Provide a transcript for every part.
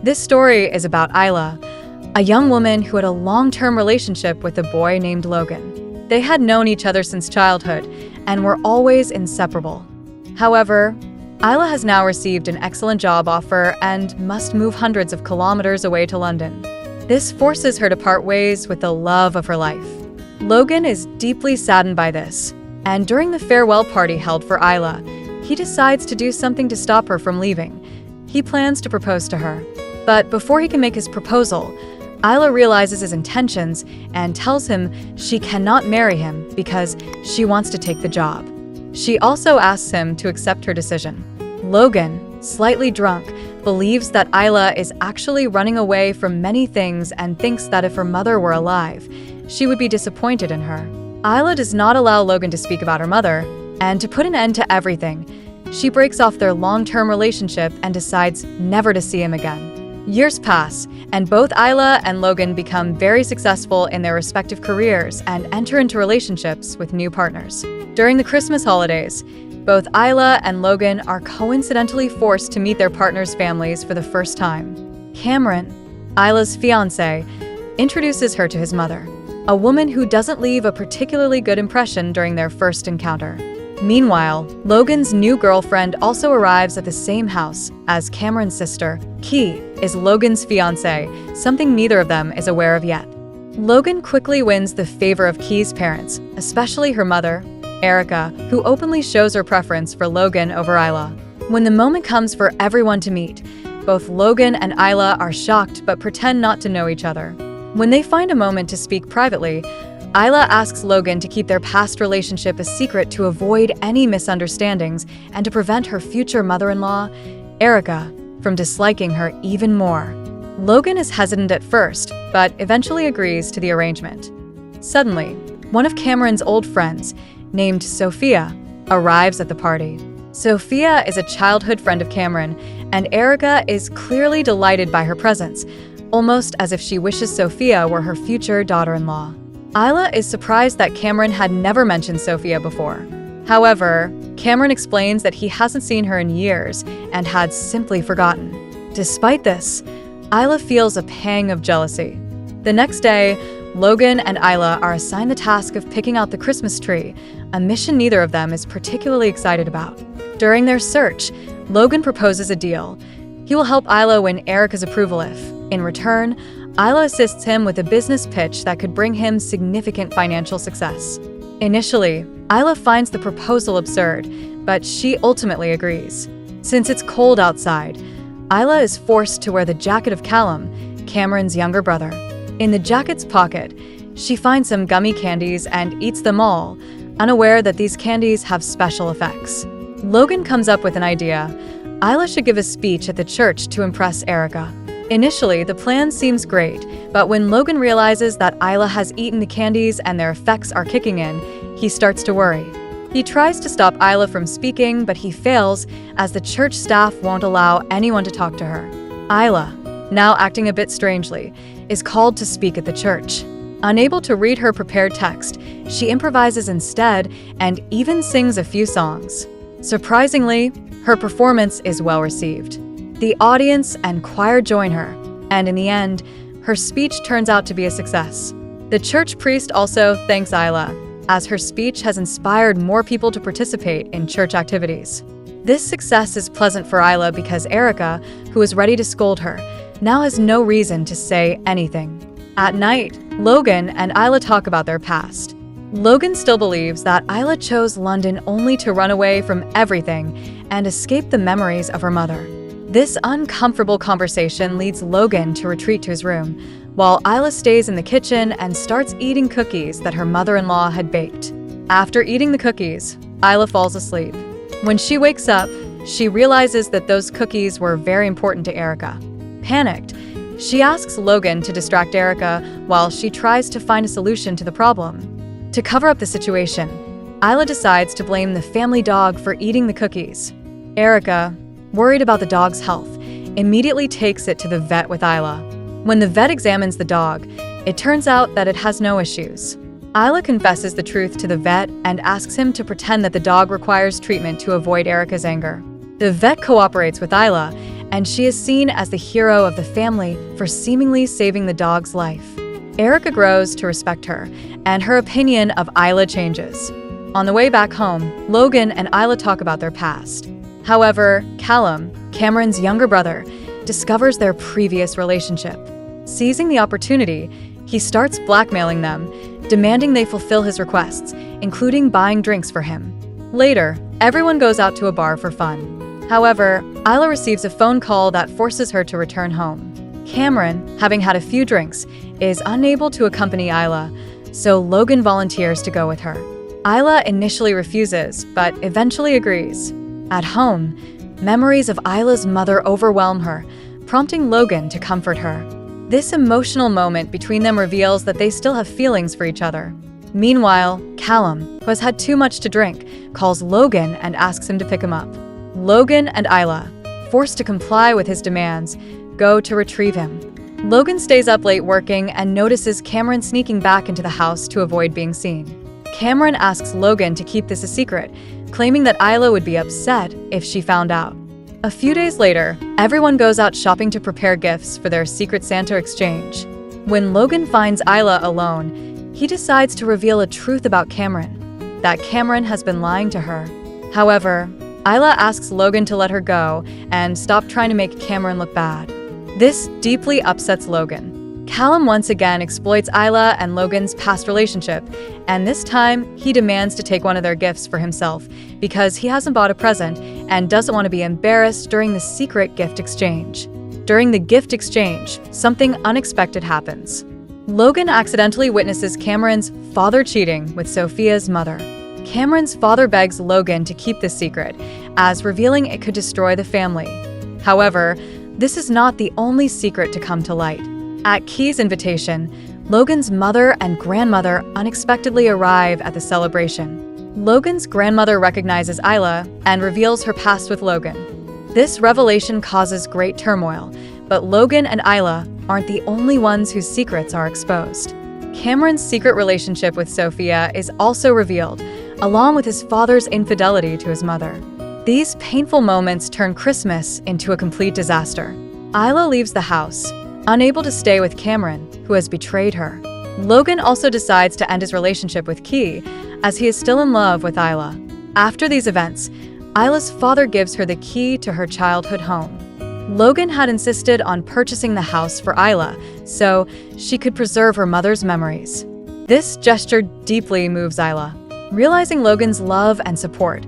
This story is about Ayla, a young woman who had a long-term relationship with a boy named Logan. They had known each other since childhood and were always inseparable. However, Ayla has now received an excellent job offer and must move hundreds of kilometers away to London. This forces her to part ways with the love of her life. Logan is deeply saddened by this, and during the farewell party held for Ayla, he decides to do something to stop her from leaving. He plans to propose to her. But before he can make his proposal, Ayla realizes his intentions and tells him she cannot marry him because she wants to take the job. She also asks him to accept her decision. Logan, slightly drunk, believes that Ayla is actually running away from many things and thinks that if her mother were alive, she would be disappointed in her. Ayla does not allow Logan to speak about her mother, and to put an end to everything, she breaks off their long-term relationship and decides never to see him again. Years pass, and both Ayla and Logan become very successful in their respective careers and enter into relationships with new partners. During the Christmas holidays, both Ayla and Logan are coincidentally forced to meet their partners' families for the first time. Cameron, Ayla's fiancé, introduces her to his mother, a woman who doesn't leave a particularly good impression during their first encounter. Meanwhile, Logan's new girlfriend also arrives at the same house as Cameron's sister. Key is Logan's fiancé, something neither of them is aware of yet. Logan quickly wins the favor of Key's parents, especially her mother, Erica, who openly shows her preference for Logan over Ayla. When the moment comes for everyone to meet, both Logan and Ayla are shocked but pretend not to know each other. When they find a moment to speak privately, Ayla asks Logan to keep their past relationship a secret to avoid any misunderstandings and to prevent her future mother-in-law, Erica, from disliking her even more. Logan is hesitant at first, but eventually agrees to the arrangement. Suddenly, one of Cameron's old friends, named Sophia, arrives at the party. Sophia is a childhood friend of Cameron, and Erica is clearly delighted by her presence, almost as if she wishes Sophia were her future daughter-in-law. Ayla is surprised that Cameron had never mentioned Sophia before. However, Cameron explains that he hasn't seen her in years and had simply forgotten. Despite this, Ayla feels a pang of jealousy. The next day, Logan and Ayla are assigned the task of picking out the Christmas tree, a mission neither of them is particularly excited about. During their search, Logan proposes a deal. He will help Ayla win Erica's approval if, in return, Ayla assists him with a business pitch that could bring him significant financial success. Initially, Ayla finds the proposal absurd, but she ultimately agrees. Since it's cold outside, Ayla is forced to wear the jacket of Callum, Cameron's younger brother. In the jacket's pocket, she finds some gummy candies and eats them all, unaware that these candies have special effects. Logan comes up with an idea. Ayla should give a speech at the church to impress Erica. Initially, the plan seems great, but when Logan realizes that Ayla has eaten the candies and their effects are kicking in, he starts to worry. He tries to stop Ayla from speaking, but he fails as the church staff won't allow anyone to talk to her. Ayla, now acting a bit strangely, is called to speak at the church. Unable to read her prepared text, she improvises instead and even sings a few songs. Surprisingly, her performance is well received. The audience and choir join her, and in the end, her speech turns out to be a success. The church priest also thanks Ayla, as her speech has inspired more people to participate in church activities. This success is pleasant for Ayla because Erica, who is ready to scold her, now has no reason to say anything. At night, Logan and Ayla talk about their past. Logan still believes that Ayla chose London only to run away from everything and escape the memories of her mother. This uncomfortable conversation leads Logan to retreat to his room, while Ayla stays in the kitchen and starts eating cookies that her mother-in-law had baked. After eating the cookies, Ayla falls asleep. When she wakes up, she realizes that those cookies were very important to Erica. Panicked, she asks Logan to distract Erica while she tries to find a solution to the problem. To cover up the situation, Ayla decides to blame the family dog for eating the cookies. Erica, worried about the dog's health, immediately takes it to the vet with Ayla. When the vet examines the dog, it turns out that it has no issues. Ayla confesses the truth to the vet and asks him to pretend that the dog requires treatment to avoid Erica's anger. The vet cooperates with Ayla and she is seen as the hero of the family for seemingly saving the dog's life. Erica grows to respect her, and her opinion of Ayla changes. On the way back home, Logan and Ayla talk about their past. However, Callum, Cameron's younger brother, discovers their previous relationship. Seizing the opportunity, he starts blackmailing them, demanding they fulfill his requests, including buying drinks for him. Later, everyone goes out to a bar for fun. However, Ayla receives a phone call that forces her to return home. Cameron, having had a few drinks, is unable to accompany Ayla, so Logan volunteers to go with her. Ayla initially refuses, but eventually agrees. At home, memories of Ayla's mother overwhelm her, prompting Logan to comfort her. This emotional moment between them reveals that they still have feelings for each other. Meanwhile, Callum, who has had too much to drink, calls Logan and asks him to pick him up. Logan and Ayla, forced to comply with his demands, go to retrieve him. Logan stays up late working and notices Cameron sneaking back into the house to avoid being seen. Cameron asks Logan to keep this a secret, claiming that Ayla would be upset if she found out. A few days later, everyone goes out shopping to prepare gifts for their Secret Santa exchange. When Logan finds Ayla alone, he decides to reveal a truth about Cameron, that Cameron has been lying to her. However, Ayla asks Logan to let her go and stop trying to make Cameron look bad. This deeply upsets Logan. Callum once again exploits Ayla and Logan's past relationship, and this time he demands to take one of their gifts for himself because he hasn't bought a present and doesn't want to be embarrassed during the secret gift exchange. During the gift exchange, something unexpected happens. Logan accidentally witnesses Cameron's father cheating with Sophia's mother. Cameron's father begs Logan to keep this secret, as revealing it could destroy the family. However, this is not the only secret to come to light. At Key's invitation, Logan's mother and grandmother unexpectedly arrive at the celebration. Logan's grandmother recognizes Ayla and reveals her past with Logan. This revelation causes great turmoil, but Logan and Ayla aren't the only ones whose secrets are exposed. Cameron's secret relationship with Sophia is also revealed, along with his father's infidelity to his mother. These painful moments turn Christmas into a complete disaster. Ayla leaves the house, unable to stay with Cameron, who has betrayed her. Logan also decides to end his relationship with Key, as he is still in love with Ayla. After these events, Ayla's father gives her the key to her childhood home. Logan had insisted on purchasing the house for Ayla, so she could preserve her mother's memories. This gesture deeply moves Ayla. Realizing Logan's love and support,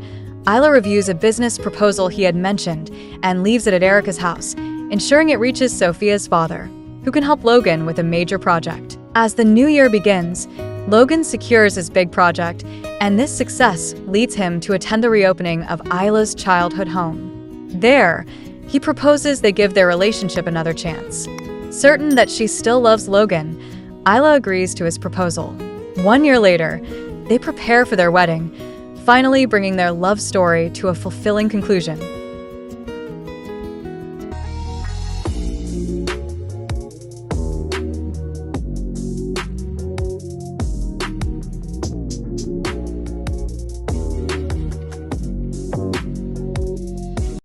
Ayla reviews a business proposal he had mentioned and leaves it at Erica's house, ensuring it reaches Sophia's father, who can help Logan with a major project. As the new year begins, Logan secures his big project, and this success leads him to attend the reopening of Ayla's childhood home. There, he proposes they give their relationship another chance. Certain that she still loves Logan, Ayla agrees to his proposal. 1 year later, they prepare for their wedding, finally bringing their love story to a fulfilling conclusion.